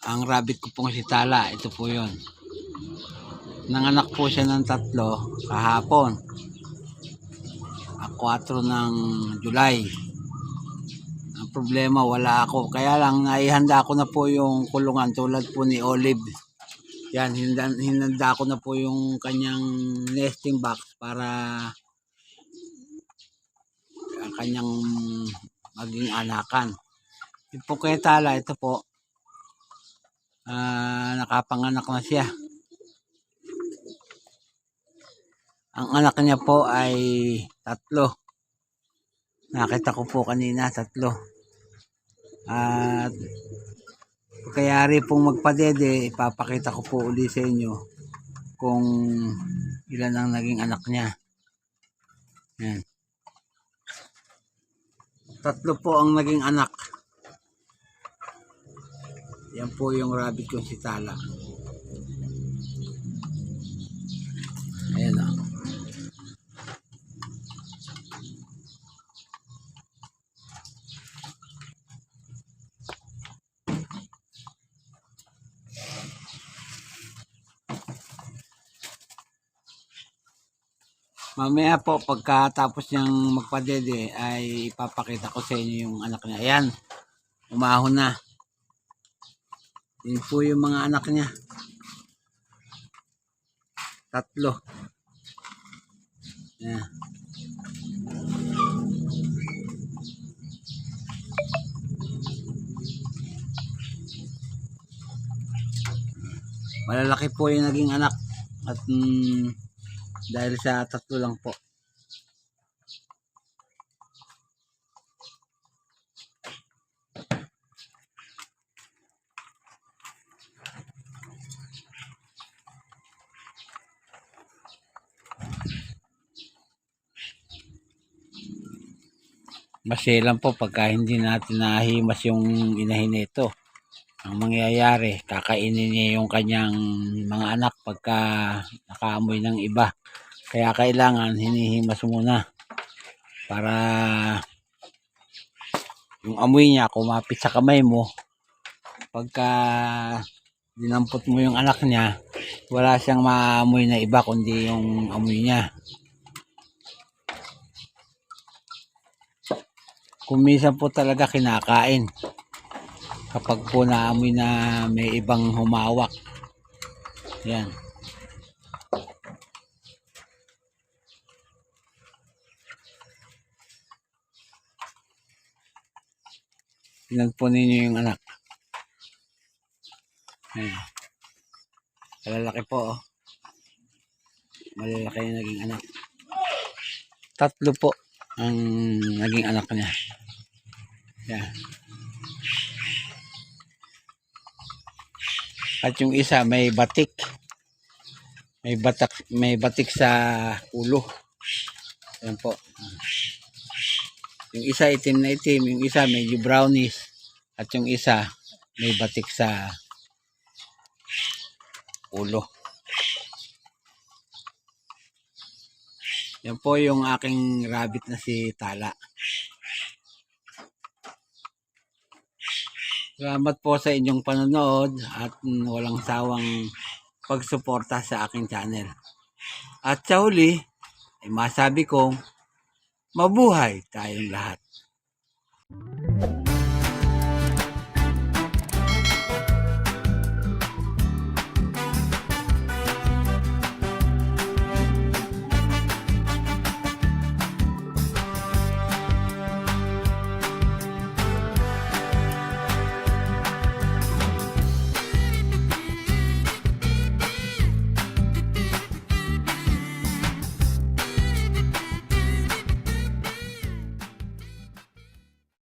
ang rabbit ko pong si Tala, ito po yun. Nanganak po siya ng 3 kahapon. 4 ng July. Ang problema, wala ako. Kaya lang, naihanda ko na po yung kulungan tulad po ni Olive. Yan, hinanda ko na po yung kanyang nesting box para kanyang maging anakan. Yung po kay Tala, ito po. Nakapanganak na siya. Ang anak niya po ay 3. Nakita ko po kanina 3. At kayari pong magpadede, ipapakita ko po uli sa inyo kung ilan ang naging anak niya. Yan. 3 po ang naging anak. Yan po yung rabbit ko si Tala. Ayan o. Mamaya po pagkatapos niyang magpadede ay ipapakita ko sa inyo yung anak niya. Ayan, umahon na. Yun po yung mga anak niya. 3. Ayan. Malalaki po yung naging anak at dahil sa 3 lang po. Maselan po pagka hindi natin nahimas yung inahin nito. Ang mangyayari, kakainin niya yung kanyang mga anak pagka nakaamoy ng iba. Kaya kailangan hinihimas muna para yung amoy niya kumapit sa kamay mo. Pagka dinampot mo yung anak niya, wala siyang maamoy na iba kundi yung amoy niya. Kung minsan po talaga kinakain kapag po naamoy na may ibang humawak. Yan. Tingnan po ninyo yung anak. Ayan. Malalaki po oh. Malalaki yung naging anak. 3 po ang naging anak niya. Yan. At yung isa may batik. May batik sa ulo. Yan po. Yung isa itim na itim, yung isa medyo brownish, at yung isa may batik sa ulo. Yan po yung aking rabbit na si Tala. Salamat po sa inyong panonood at walang sawang pagsuporta sa aking channel. At sa huli, ay masabi kong mabuhay tayong lahat.